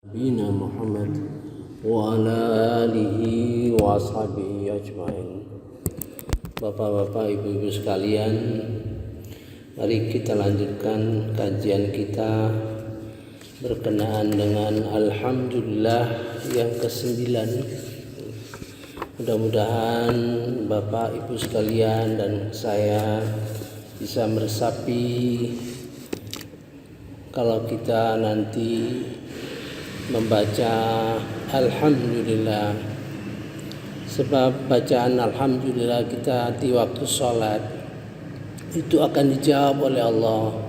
Bina Muhammad wa ala alihi wa ashabihi ajma'in. Bapak-bapak, ibu-ibu sekalian, mari kita lanjutkan kajian kita berkenaan dengan Alhamdulillah yang ke-9. Mudah-mudahan Bapak Ibu sekalian dan saya bisa meresapi kalau kita nanti membaca Alhamdulillah, sebab bacaan Alhamdulillah kita di waktu sholat itu akan dijawab oleh Allah.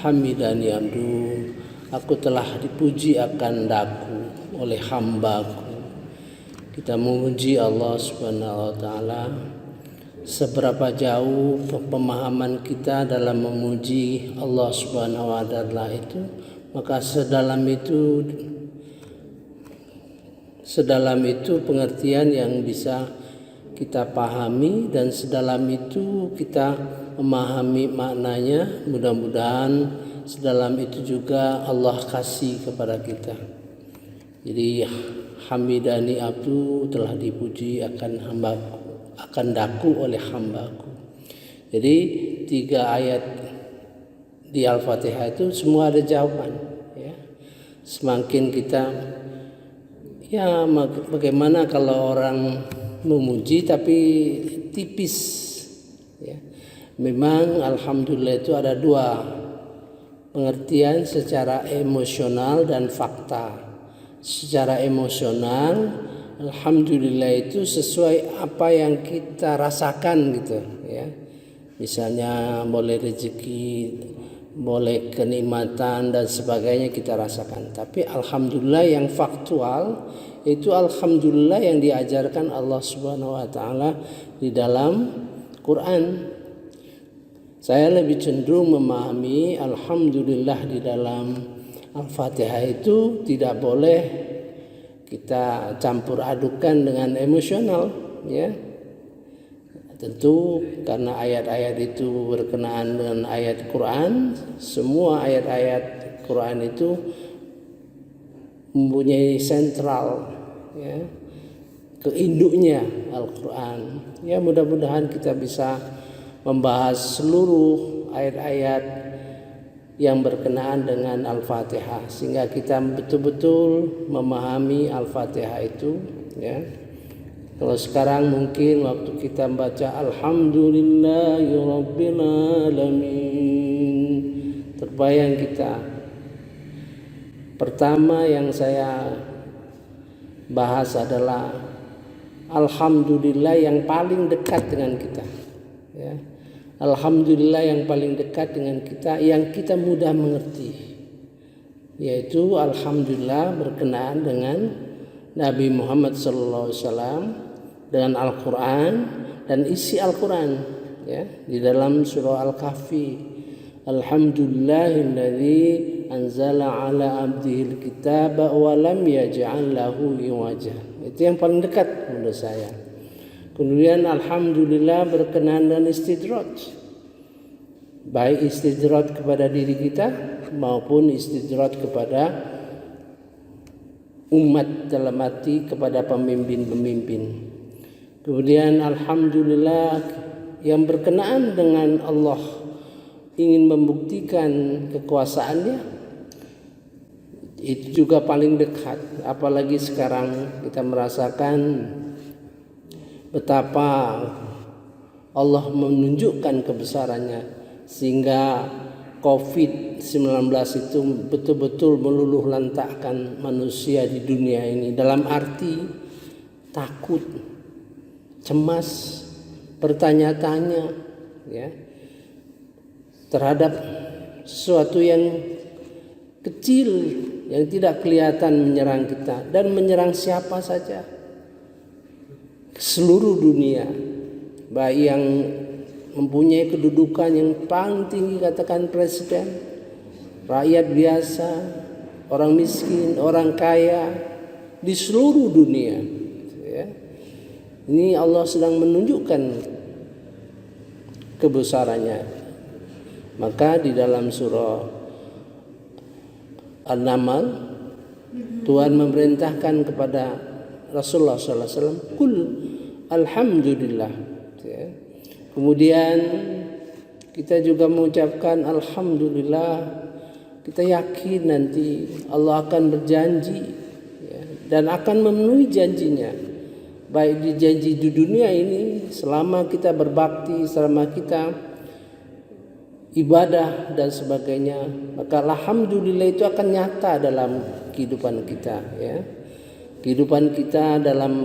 Hamidani abdu, aku telah dipuji akan daku oleh hambaku. Kita memuji Allah Subhanahu wa ta'ala. Seberapa jauh pemahaman kita dalam memuji Allah Subhanahu wa ta'ala itu, maka sedalam itu pengertian yang bisa kita pahami, dan sedalam itu kita memahami maknanya. Mudah-mudahan sedalam itu juga Allah kasih kepada kita. Jadi hamidani abdu, telah dipuji akan hambaku, akan daku oleh hambaku. Jadi 3 ayat di Al-Fatihah itu semua ada jawaban, ya. Semakin kita, ya, bagaimana kalau orang memuji tapi tipis, ya. Memang Alhamdulillah itu ada 2 pengertian, secara emosional dan fakta. Secara emosional, Alhamdulillah itu sesuai apa yang kita rasakan gitu, ya. Misalnya boleh rezeki, boleh kenikmatan dan sebagainya kita rasakan. Tapi Alhamdulillah yang faktual itu Alhamdulillah yang diajarkan Allah Subhanahu wa ta'ala di dalam Quran. Saya lebih cenderung memahami Alhamdulillah di dalam Al-Fatihah itu tidak boleh kita campur adukan dengan emosional, ya. Tentu karena ayat-ayat itu berkenaan dengan ayat Quran. Semua ayat-ayat Quran itu mempunyai sentral, ya, keinduknya Al-Quran. Ya, mudah-mudahan kita bisa membahas seluruh ayat-ayat yang berkenaan dengan Al-Fatihah sehingga kita betul-betul memahami Al-Fatihah itu, ya. Kalau sekarang mungkin waktu kita baca Alhamdulillahirabbil alamin, terbayang kita. Pertama yang saya bahas adalah Alhamdulillah yang paling dekat dengan kita, ya. Alhamdulillah yang paling dekat dengan kita, yang kita mudah mengerti, yaitu Alhamdulillah berkenaan dengan Nabi Muhammad SAW, dengan Al-Quran dan isi Al-Quran, ya. Di dalam surah Al-Kahfi, Alhamdulillahilladzi anzala ala abdihil kitaba wa lam yaj'al lahu iwaja. Itu yang paling dekat menurut saya. Kemudian Alhamdulillah berkenaan dengan istidraj, baik istidraj kepada diri kita maupun istidraj kepada umat, dalam arti kepada pemimpin-pemimpin. Kemudian Alhamdulillah yang berkenaan dengan Allah ingin membuktikan kekuasaannya, itu juga paling dekat. Apalagi sekarang kita merasakan betapa Allah menunjukkan kebesarannya sehingga COVID-19 itu betul-betul meluluh lantakkan manusia di dunia ini, dalam arti takut, cemas, bertanya-tanya, ya, terhadap sesuatu yang kecil yang tidak kelihatan menyerang kita, dan menyerang siapa saja, seluruh dunia, baik yang mempunyai kedudukan yang paling tinggi, katakan presiden, rakyat biasa, orang miskin, orang kaya, di seluruh dunia, ya. Ini Allah sedang menunjukkan kebesarannya. Maka di dalam surah An-Naml Tuhan memerintahkan kepada Rasulullah SAW, kul alhamdulillah. Ya. Kemudian kita juga mengucapkan alhamdulillah. Kita yakin nanti Allah akan berjanji, ya, dan akan memenuhi janjinya. Baik di janji di dunia ini, selama kita berbakti, selama kita ibadah dan sebagainya, maka alhamdulillah itu akan nyata dalam kehidupan kita, ya. Kehidupan kita dalam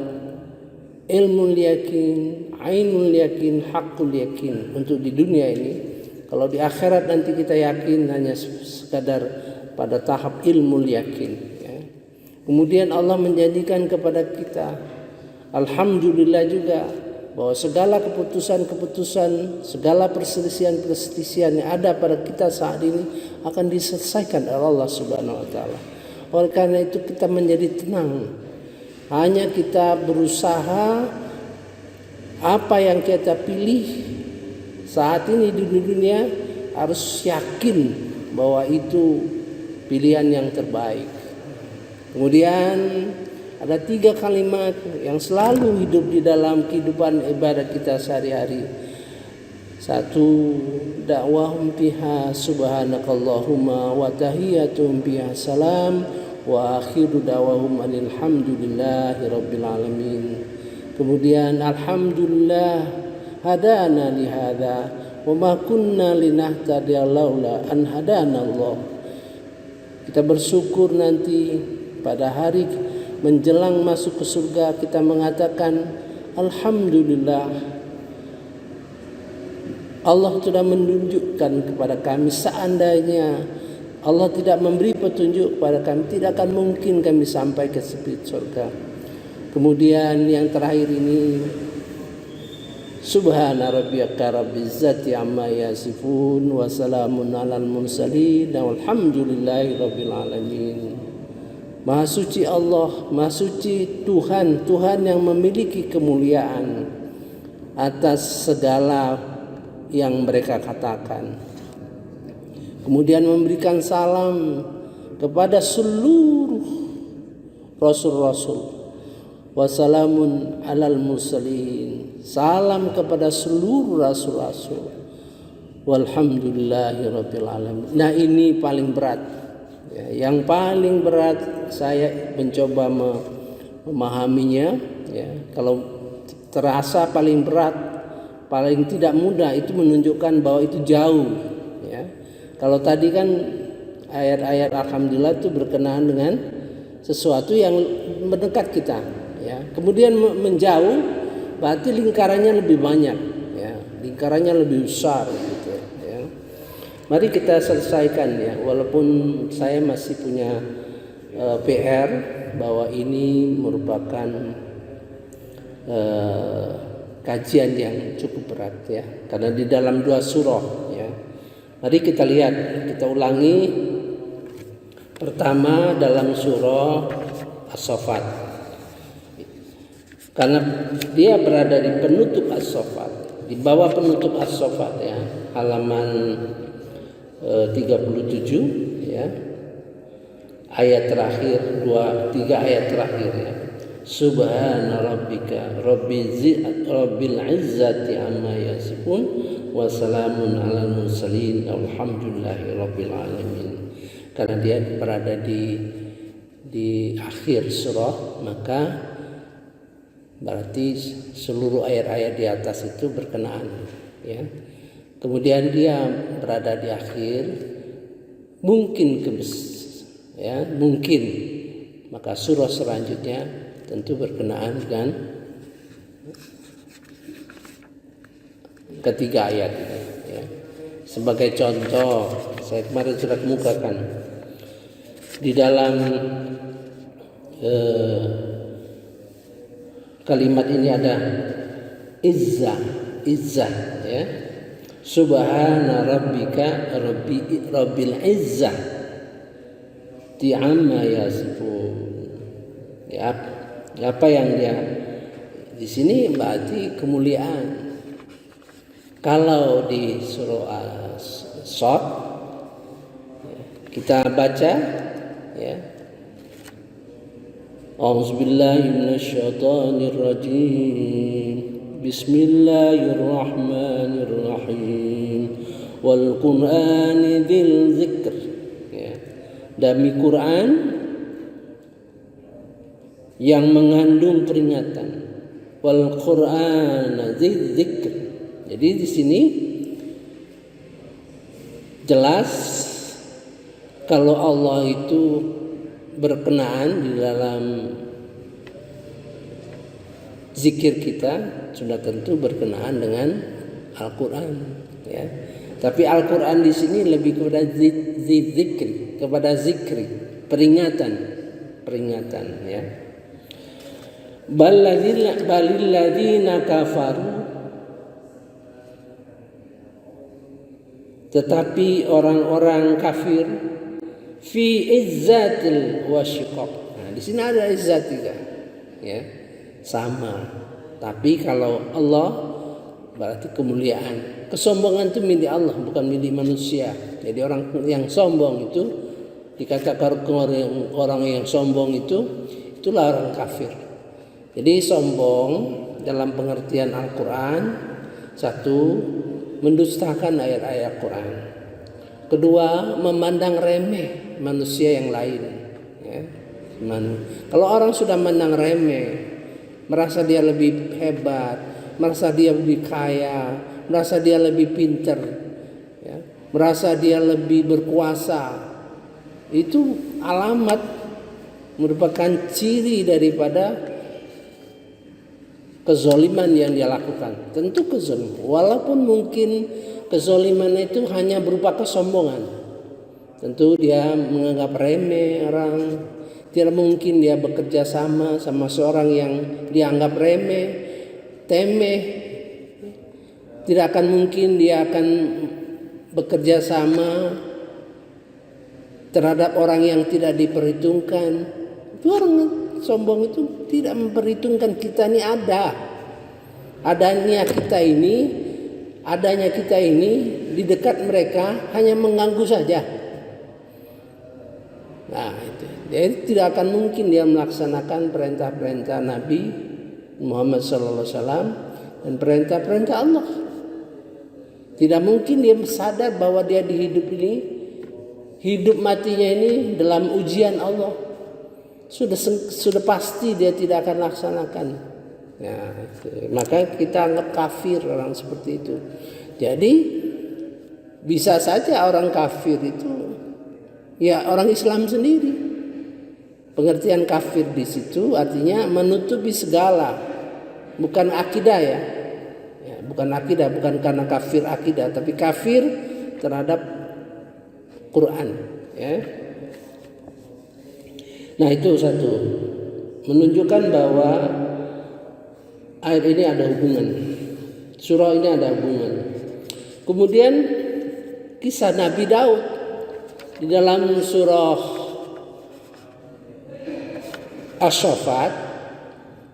ilmu yakin, ainul yakin, hakul yakin untuk di dunia ini. Kalau di akhirat nanti kita yakin hanya sekadar pada tahap ilmu yakin, ya. Kemudian Allah menjanjikan kepada kita alhamdulillah juga bahwa segala keputusan-keputusan, segala perselisihan-perselisihan yang ada pada kita saat ini akan diselesaikan oleh Allah Subhanahu wa taala. Oleh karena itu kita menjadi tenang. Hanya kita berusaha apa yang kita pilih saat ini di dunia harus yakin bahwa itu pilihan yang terbaik. Kemudian ada 3 kalimat yang selalu hidup di dalam kehidupan ibadah kita sehari-hari. 1, dakwahum fiha subhanakallahumma wa tahiyyatuhum fiha salam wa akhiru da'wahum alhamdulillahi rabbil alamin. Kemudian alhamdulillah hadana li hadza wa ma kunna linahtadiya laula an hadana Allah. Kita bersyukur nanti pada hari menjelang masuk ke surga kita mengatakan alhamdulillah, Allah sudah menunjukkan kepada kami. Seandainya Allah tidak memberi petunjuk kepada kami, tidak akan mungkin kami sampai ke surga. Kemudian yang terakhir ini, subhana rabbiyaka rabbizzati amma yasifun wa salamun alal mursalin walhamdulillahi rabbil alamin. Maha suci Allah, maha suci Tuhan, Tuhan yang memiliki kemuliaan atas segala yang mereka katakan. Kemudian memberikan salam kepada seluruh rasul-rasul. Wassalamun alal mursalin. Salam kepada seluruh rasul-rasul. Walhamdulillahi rabbil alamin. Nah, ini paling berat. Ya, yang paling berat saya mencoba memahaminya. Ya, kalau terasa paling berat, paling tidak mudah, itu menunjukkan bahwa itu jauh. Ya, kalau tadi kan ayat-ayat alhamdulillah itu berkenaan dengan sesuatu yang mendekat kita. Ya, kemudian menjauh berarti lingkarannya lebih banyak. Ya, lingkarannya lebih besar. Gitu. Ya. Mari kita selesaikan, ya, walaupun saya masih punya PR bahwa ini merupakan kajian yang cukup berat, ya, karena di dalam 2 surah, ya. Mari kita lihat, kita ulangi. Pertama dalam surah As-Saffat, karena dia berada di penutup As-Saffat, di bawah penutup As-Saffat, ya, halaman 37, ya, ayat terakhir, 2-3 ayat terakhir, ya. Subhana rabbika rabbil izzati amma yasifun wa salamun alal mursalin alhamdulillahi rabbil alamin. Karena dia berada di akhir surah, maka berarti seluruh ayat-ayat di atas itu berkenaan, ya. Kemudian dia berada di akhir, mungkin maka surah selanjutnya tentu berkenaan dengan ketiga ayat ini, ya. Sebagai contoh, saya kemarin sudah kemukakan di dalam kalimat ini ada izzah, ya. Subhana rabbika rabbil izzah amma yasifun. Ya, apa yang dia di sini berarti kemuliaan. Kalau di surah As-Saff, ya, kita baca, ya, A'udzubillahi minasyaitonirrajim. Bismillahirrahmanirrahim. Wal Qur'ani dzil dzikr. Ya. Demi Quran yang mengandung peringatan. Wal Qur'ana dzil dzikr. Jadi di sini jelas kalau Allah itu berkenaan di dalam zikir kita, sudah tentu berkenaan dengan Al-Quran, ya. Tapi Al-Quran di sini lebih kepada zikri, kepada zikri, peringatan, ya. Balilladzina kafaru, tetapi orang-orang kafir fi izzatil wasyiqaq. Nah, di sini ada izzat juga, ya. Sama. Tapi kalau Allah berarti kemuliaan. Kesombongan itu milik Allah, bukan milik manusia. Jadi orang yang sombong itu dikatakan orang yang sombong itulah orang kafir. Jadi sombong dalam pengertian Al-Quran, satu, mendustakan ayat-ayat Quran. Kedua, memandang remeh manusia yang lain, ya. Kalau orang sudah memandang remeh, merasa dia lebih hebat, merasa dia lebih kaya, merasa dia lebih pintar, ya, merasa dia lebih berkuasa, itu alamat, merupakan ciri daripada kezoliman yang dia lakukan. Tentu kezoliman, walaupun mungkin kezoliman itu hanya berupa kesombongan. Tentu dia menganggap remeh orang. Tidak mungkin dia bekerja sama seorang yang dianggap remeh, temeh. Tidak akan mungkin dia akan bekerja sama terhadap orang yang tidak diperhitungkan. Itu orang sombong itu tidak memperhitungkan kita ini adanya kita ini di dekat mereka hanya mengganggu saja. Nah, itu. Jadi tidak akan mungkin dia melaksanakan perintah-perintah Nabi Muhammad SAW dan perintah-perintah Allah. Tidak mungkin dia sadar bahwa dia hidup matinya ini dalam ujian Allah. Sudah pasti dia tidak akan laksanakan. Nah, maka kita anggap kafir orang seperti itu. Jadi bisa saja orang kafir itu ya orang Islam sendiri. Pengertian kafir di situ artinya menutupi segala, bukan akidah, ya. Bukan akidah, bukan karena kafir akidah, tapi kafir terhadap Quran, ya. Nah, itu satu, menunjukkan bahwa ayat ini ada hubungan, surah ini ada hubungan. Kemudian kisah Nabi Daud di dalam surah As-Saffat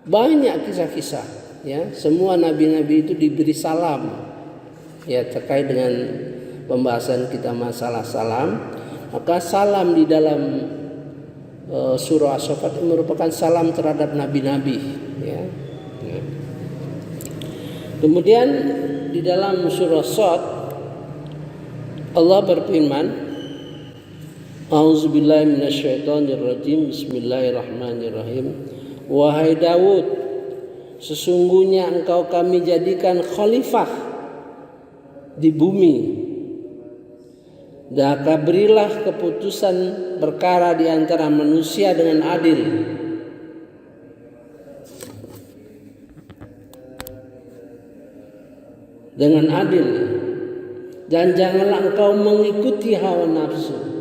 banyak kisah-kisah, ya. Semua nabi-nabi itu diberi salam, ya, terkait dengan pembahasan kita masalah salam. Maka salam di dalam surah As-Saffat merupakan salam terhadap nabi-nabi, ya. Kemudian di dalam surah Shad Allah berfirman, A'udzubillahi minasyaitonirrajim. Bismillahirrahmanirrahim. Wahai Daud, sesungguhnya engkau kami jadikan khalifah di bumi. Maka berilah keputusan perkara di antara manusia dengan adil. Dan janganlah engkau mengikuti hawa nafsu,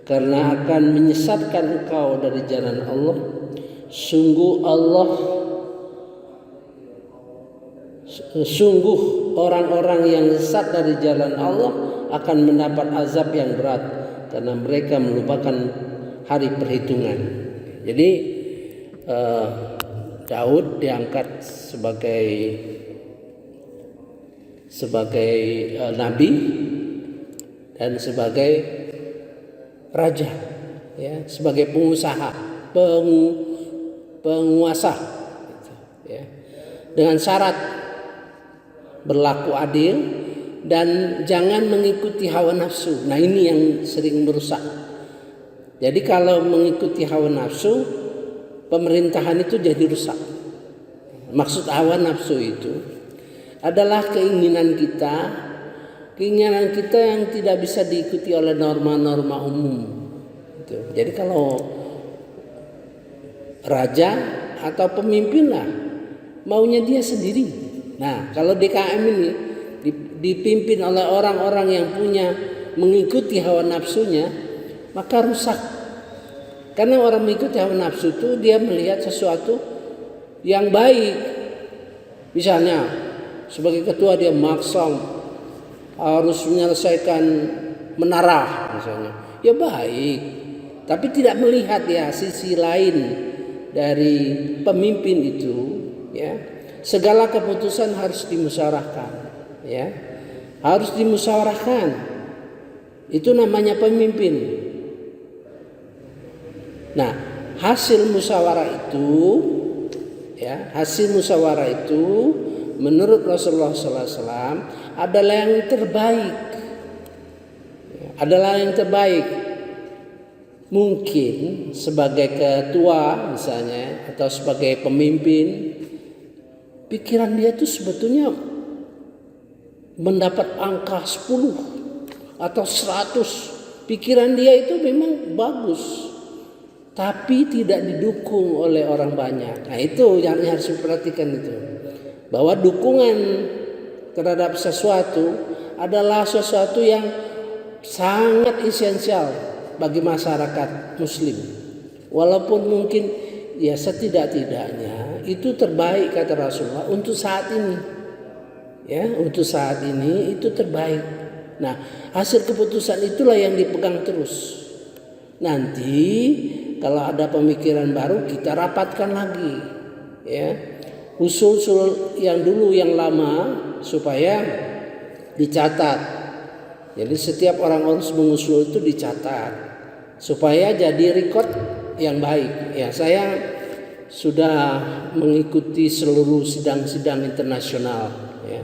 karena akan menyesatkan engkau dari jalan Allah. Sungguh orang-orang yang sesat dari jalan Allah akan mendapat azab yang berat, karena mereka melupakan hari perhitungan. Jadi Daud diangkat sebagai nabi dan sebagai raja, ya, sebagai pengusaha, penguasa, gitu, ya. Dengan syarat berlaku adil dan jangan mengikuti hawa nafsu. Nah, ini yang sering merusak. Jadi kalau mengikuti hawa nafsu, pemerintahan itu jadi rusak. Maksud hawa nafsu itu adalah keinginan kita yang tidak bisa diikuti oleh norma-norma umum. Gitu. Jadi kalau raja atau pemimpin lah maunya dia sendiri. Nah, kalau DKM ini dipimpin oleh orang-orang yang punya mengikuti hawa nafsunya, maka rusak. Karena orang mengikuti hawa nafsu itu dia melihat sesuatu yang baik. Misalnya sebagai ketua dia maksa harus menyelesaikan menara misalnya. Ya baik, tapi tidak melihat ya sisi lain dari pemimpin itu, ya. Segala keputusan harus dimusyawarahkan, ya. Harus dimusyawarahkan. Itu namanya pemimpin. Nah, hasil musyawarah itu, ya, hasil musyawarah itu menurut Rasulullah SAW adalah yang terbaik. Adalah yang terbaik. Mungkin sebagai ketua misalnya atau sebagai pemimpin, pikiran dia itu sebetulnya mendapat angka 10 atau 100. Pikiran dia itu memang bagus, tapi tidak didukung oleh orang banyak. Nah, itu yang harus diperhatikan itu. Bahwa dukungan terhadap sesuatu adalah sesuatu yang sangat esensial bagi masyarakat muslim. Walaupun mungkin ya setidak-tidaknya itu terbaik kata Rasulullah untuk saat ini. Ya, untuk saat ini itu terbaik. Nah, hasil keputusan itulah yang dipegang terus. Nanti kalau ada pemikiran baru kita rapatkan lagi, ya. Usul-usul yang dulu yang lama supaya dicatat. Jadi setiap orang harus mengusul itu dicatat supaya jadi rekod yang baik. Ya, saya sudah mengikuti seluruh sidang-sidang internasional, ya.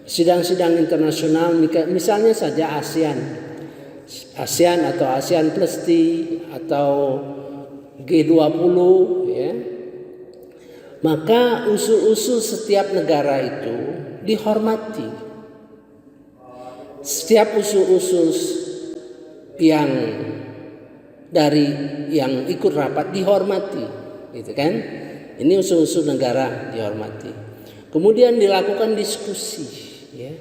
Sidang-sidang internasional misalnya saja ASEAN atau ASEAN Plus T atau G20, ya. Maka usul-usul setiap negara itu dihormati. Setiap usul-usul yang dari yang ikut rapat dihormati, gitu kan? Ini usul-usul negara dihormati. Kemudian dilakukan diskusi, ya.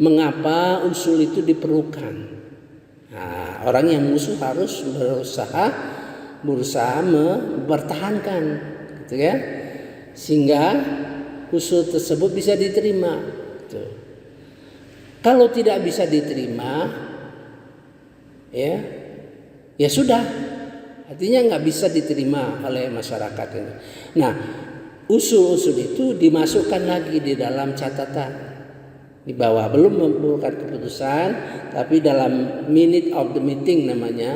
Mengapa usul itu diperlukan? Nah, orang yang musuh harus berusaha mempertahankan, gitu ya, sehingga usul tersebut bisa diterima. Gitu. Kalau tidak bisa diterima, ya sudah, artinya nggak bisa diterima oleh masyarakat ini. Nah, usul-usul itu dimasukkan lagi di dalam catatan. Di bawah belum membuat keputusan, tapi dalam minute of the meeting namanya,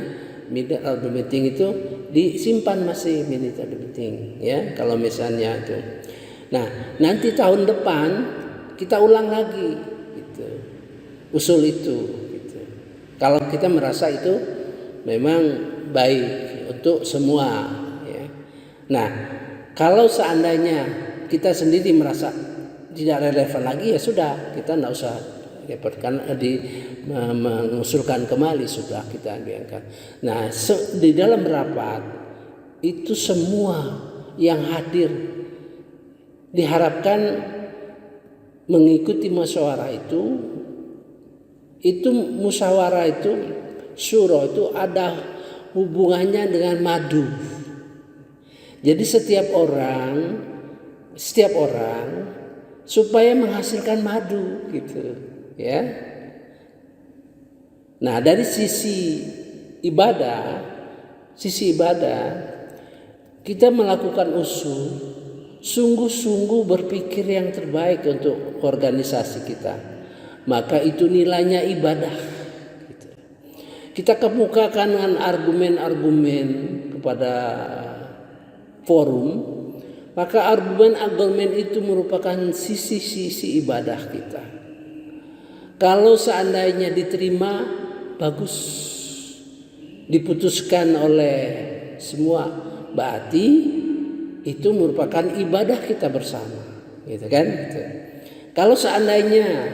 minute of the meeting itu disimpan masih minute of the meeting, ya. Kalau misalnya itu, nah nanti tahun depan kita ulang lagi, gitu, usul itu, gitu. Kalau kita merasa itu memang baik untuk semua, ya. Nah, kalau seandainya kita sendiri merasa tidak relevan lagi, ya sudah, kita tidak usah repotkan mengusulkan kembali, sudah kita biarkan. Nah, di dalam rapat itu semua yang hadir diharapkan mengikuti musyawarah itu musyawarah itu syura itu ada hubungannya dengan madu. Jadi setiap orang supaya menghasilkan madu, gitu, ya. Nah, dari sisi ibadah kita melakukan usul, sungguh-sungguh berpikir yang terbaik untuk organisasi kita, maka itu nilainya ibadah, gitu. Kita kemukakan dengan argumen-argumen kepada forum, Maka argumen itu merupakan sisi-sisi ibadah kita. Kalau seandainya diterima, bagus, diputuskan oleh semua, berarti itu merupakan ibadah kita bersama, gitu kan? Gitu. Kalau seandainya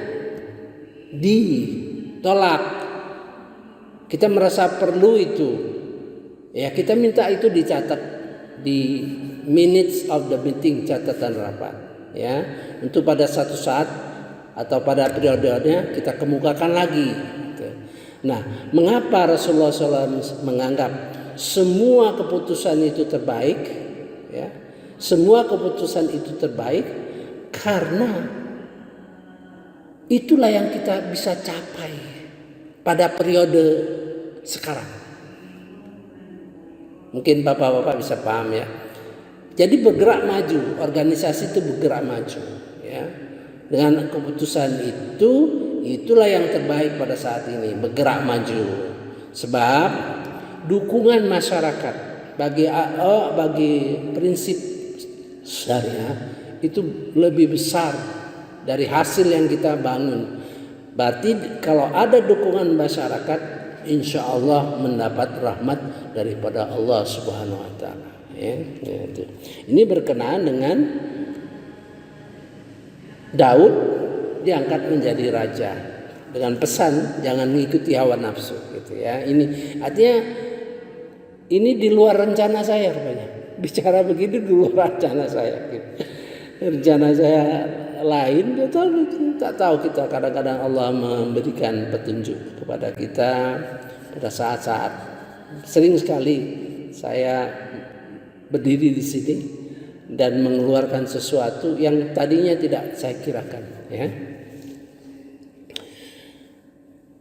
ditolak, kita merasa perlu itu, ya kita minta itu dicatat di minutes of the meeting, catatan rapat, ya, untuk pada satu saat atau pada periodenya kita kemukakan lagi. Gitu. Nah, mengapa Rasulullah SAW menganggap semua keputusan itu terbaik? Ya, semua keputusan itu terbaik karena itulah yang kita bisa capai pada periode sekarang. Mungkin bapak-bapak bisa paham ya. Jadi bergerak maju, organisasi itu bergerak maju, ya. Dengan keputusan itu, itulah yang terbaik pada saat ini, bergerak maju. Sebab dukungan masyarakat bagi prinsip syariah itu lebih besar dari hasil yang kita bangun. Berarti kalau ada dukungan masyarakat, insya Allah mendapat rahmat daripada Allah Subhanahu Wa Taala. Ya, itu. Ini berkenaan dengan Daud diangkat menjadi raja dengan pesan jangan mengikuti hawa nafsu, gitu ya. Ini artinya ini di luar rencana saya rupanya. Bicara begini di luar rencana saya. Gitu. Rencana saya lain, tak tahu kita. Kadang-kadang Allah memberikan petunjuk kepada kita pada saat-saat. Sering sekali saya berdiri di sini dan mengeluarkan sesuatu yang tadinya tidak saya kirakan, ya.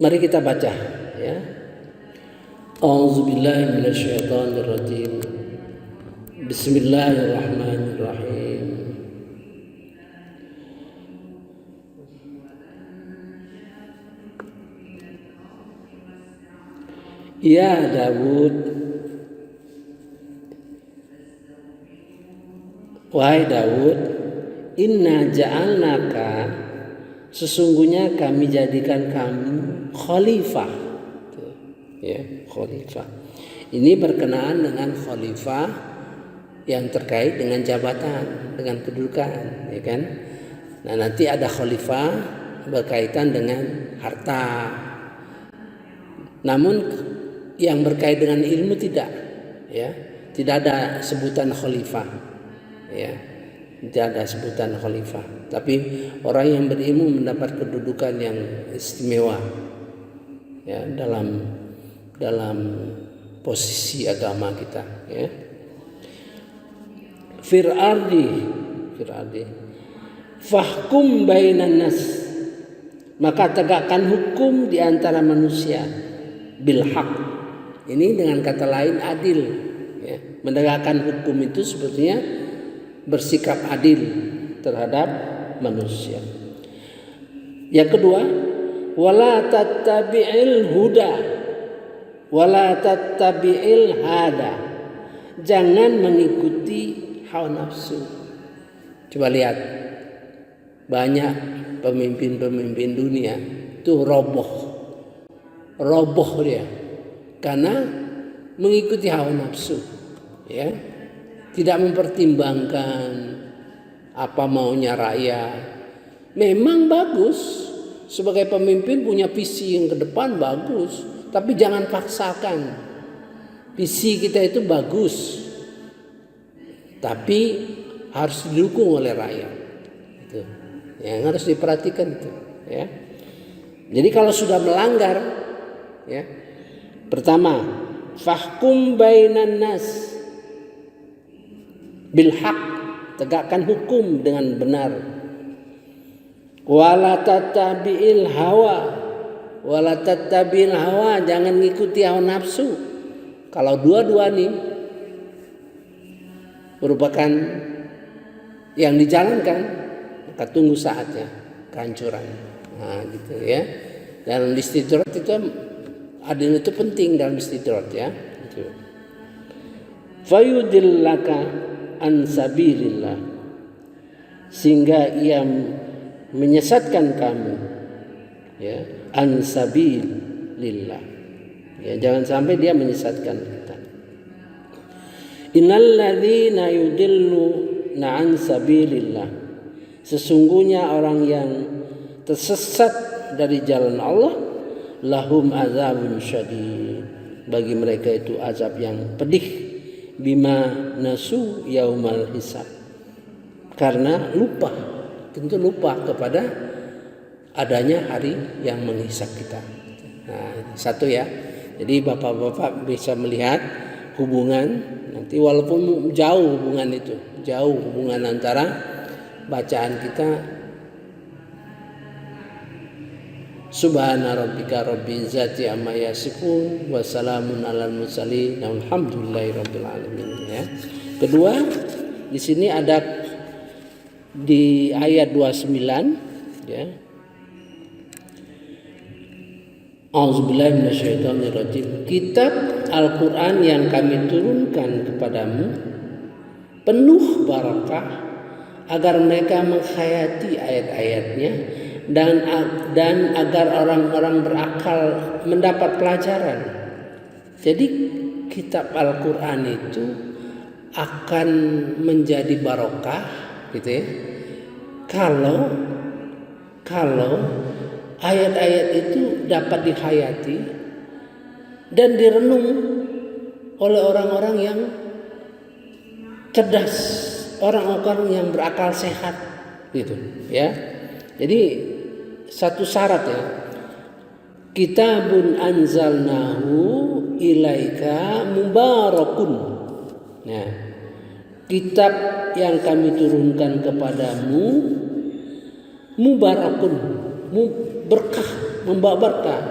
Mari kita baca, ya. A'udzubillahi minasyaitonirrajim. Bismillahirrahmanirrahim. Ya Daud, wahai Daud, inna ja'alnaka, sesungguhnya kami jadikan kamu khalifah. Ya, khalifah. Ini berkenaan dengan khalifah yang terkait dengan jabatan, dengan kedudukan, ya kan? Nah, nanti ada khalifah berkaitan dengan harta. Namun yang berkait dengan ilmu tidak, ya. Tidak ada sebutan khalifah. Ya, tidak ada sebutan khalifah. Tapi orang yang berilmu mendapat kedudukan yang istimewa, ya, dalam posisi agama kita, ya. Fir'ardi fahkum bainan nas, maka tegakkan hukum di antara manusia bil haq. Ini dengan kata lain adil, ya. Menegakkan hukum itu sebetulnya bersikap adil terhadap manusia. Yang kedua, wala tattabi'il huda wala tattabi'il hada, jangan mengikuti hawa nafsu. Coba lihat, banyak pemimpin-pemimpin dunia itu roboh dia karena mengikuti hawa nafsu, ya. Tidak mempertimbangkan apa maunya rakyat. Memang bagus sebagai pemimpin punya visi yang ke depan, bagus, tapi jangan paksakan. Visi kita itu bagus, tapi harus didukung oleh rakyat. Itu yang harus diperhatikan itu, ya. Jadi kalau sudah melanggar, ya, pertama, fahkum bainan nas bil haq, tegakkan hukum dengan benar. Wala tattabi'il hawa jangan ngikuti hawa nafsu. Kalau dua-dua nih merupakan yang dijalankan, maka tunggu saatnya kehancuran. Nah, gitu ya. Dalam istidrat itu adil itu penting dalam istidrat, ya. Gitu. Fayudillaka, an sabilillah, sehingga ia menyesatkan kamu, ya, an sabilillah, ya, jangan sampai dia menyesatkan kita. Innal ladzina yudilluna an sabilillah, sesungguhnya orang yang tersesat dari jalan Allah, lahum azabun syadid, bagi mereka itu azab yang pedih, bima nasu yaumal hisab, karena lupa, tentu lupa kepada adanya hari yang menghisab kita. Nah, satu ya. Jadi bapak-bapak bisa melihat hubungan nanti, walaupun jauh hubungan itu, jauh hubungan antara bacaan kita Subhana rabbika rabbil izzati amma yasifun wa salamun alal mursalin walhamdulillahi rabbil alamin, ya. Kedua, di sini ada di ayat 29, ya. A'udzubillahi minasyaitonirrajim. Kitab Al-Qur'an yang kami turunkan kepadamu penuh barakah agar mereka menghayati ayat-ayatnya dan agar orang-orang berakal mendapat pelajaran. Jadi kitab Al-Qur'an itu akan menjadi barokah, gitu ya, kalau ayat-ayat itu dapat dihayati dan direnung oleh orang-orang yang cerdas, orang-orang yang berakal sehat, gitu ya. Jadi satu syarat, ya, kitabun anzalnahu ilaika mubarakun. Nah, kitab yang kami turunkan kepadamu mubarakun, berkah, membawa berkah.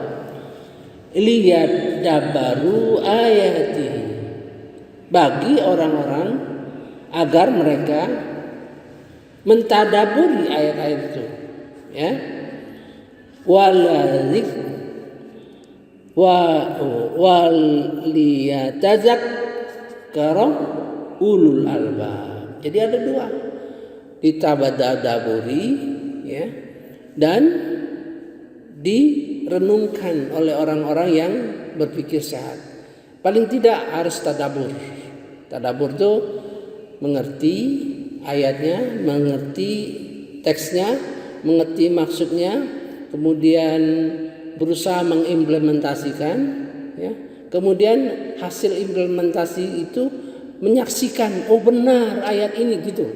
Lihat dabaru ayati, bagi orang-orang agar mereka mentadaburi ayat-ayat itu, ya. Waliyatazakkara ulul albab. Jadi ada dua, ditabadaburi, ya, dan direnungkan oleh orang-orang yang berpikir sehat. Paling tidak harus tadabur. Tadabur itu mengerti ayatnya, mengerti teksnya, mengerti maksudnya, kemudian berusaha mengimplementasikan, ya. Kemudian hasil implementasi itu menyaksikan, oh benar ayat ini, gitu.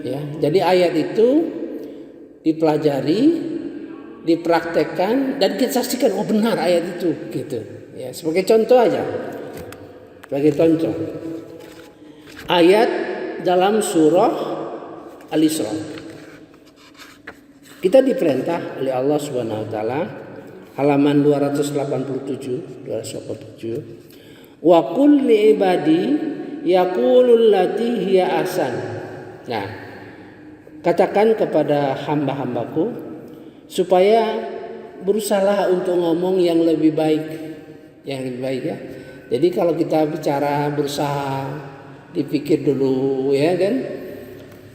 Ya, jadi ayat itu dipelajari, dipraktekkan, dan kita saksikan, oh benar ayat itu, gitu. Ya, sebagai contoh aja. Sebagai contoh. Ayat dalam surah Al-Isra. Kita diperintah oleh Allah Subhanahu wa taala, halaman 287. Wa qul li ibadi yaqulul lati hiya ahsan. Nah, katakan kepada hamba-hambaku supaya berusahalah untuk ngomong yang lebih baik, ya. Jadi kalau kita bicara berusaha dipikir dulu, ya kan,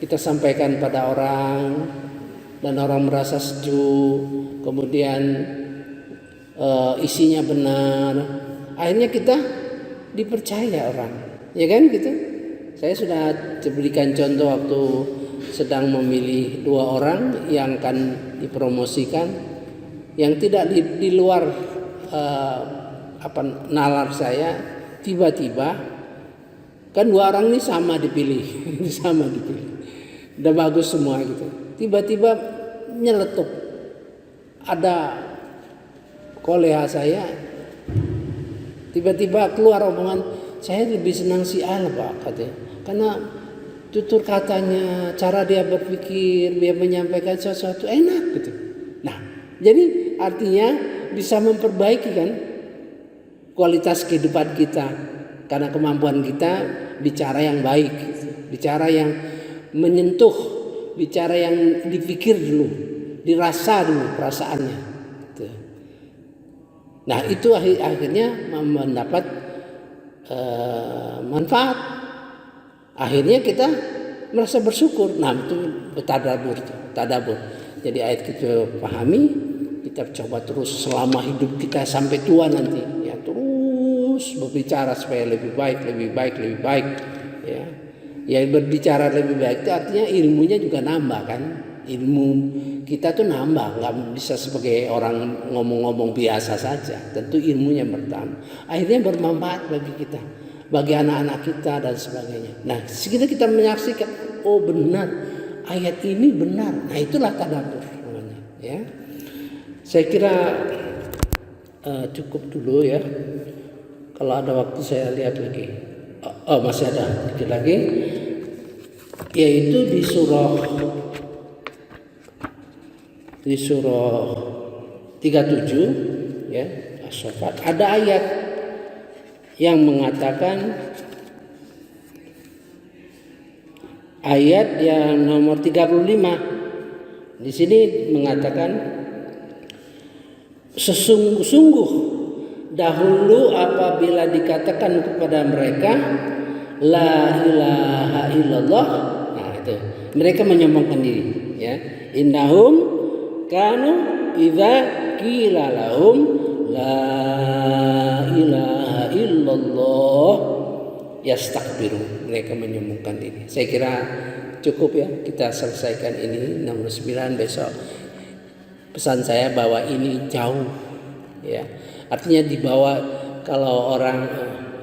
kita sampaikan pada orang dan orang merasa sejuk, kemudian isinya benar, akhirnya kita dipercaya orang, ya kan, gitu. Saya sudah berikan contoh waktu sedang memilih 2 orang yang akan dipromosikan, yang tidak di luar nalar saya. Tiba-tiba kan 2 orang ini sama dipilih, udah bagus semua, gitu. Tiba-tiba nyeletuk, ada kolega saya, tiba-tiba keluar omongan, saya lebih senang si A, Pak, katanya, karena tutur katanya, cara dia berpikir, dia menyampaikan sesuatu enak, gitu. Nah, jadi artinya bisa memperbaiki kan kualitas kehidupan kita, karena kemampuan kita bicara yang baik, bicara yang menyentuh, bicara yang dipikir dulu, dirasa dulu perasaannya. Nah, itu akhirnya mendapat manfaat. Akhirnya kita merasa bersyukur. Nah, itu tadabur. Jadi ayat kita pahami, kita coba terus selama hidup kita sampai tua nanti, ya terus berbicara supaya lebih baik. Ya, yang berbicara lebih baik itu artinya ilmunya juga nambah kan. Ilmu kita tuh nambah, nggak bisa sebagai orang ngomong-ngomong biasa saja. Tentu ilmunya bertambah. Akhirnya bermanfaat bagi kita, bagi anak-anak kita dan sebagainya. Nah, sekitar kita menyaksikan, oh benar, ayat ini benar. Nah, itulah tadabbur namanya. Ya, saya kira cukup dulu ya. Kalau ada waktu saya lihat lagi. Oh masih ada dikit lagi. Yaitu di surah 37 ya, As-Saffat, ada ayat yang mengatakan, ayat yang nomor 35 di sini mengatakan, sesungguh-sungguh dahulu apabila dikatakan kepada mereka la ilaha illallah, nah itu mereka menyombongkan diri ya, innahum kanu idza qila lahum la ilaha illallah yastakbiru, mereka menyombongkan diri. Saya kira cukup ya, kita selesaikan ini nomor 9. Besok pesan saya bahwa ini jauh ya, artinya dibawa. Kalau orang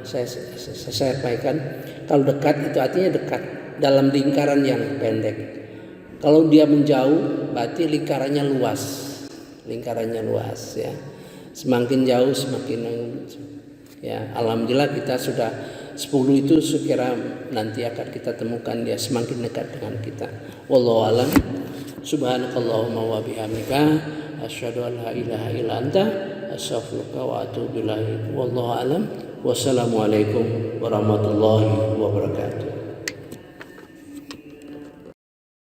saya sampaikan, kalau dekat itu artinya dekat dalam lingkaran yang pendek. Kalau dia menjauh berarti lingkarannya luas ya. Semakin jauh semakin ya. Alhamdulillah kita sudah 10 itu sekira nanti akan kita temukan dia semakin dekat dengan kita. Wallahu a'lam. Subhanakallahumma wa bihamdika asyhadu an la ilaha illa anta astaghfiruka wa atubu ilaik. Wallahu a'lam. Wassalamualaikum warahmatullahi wabarakatuh.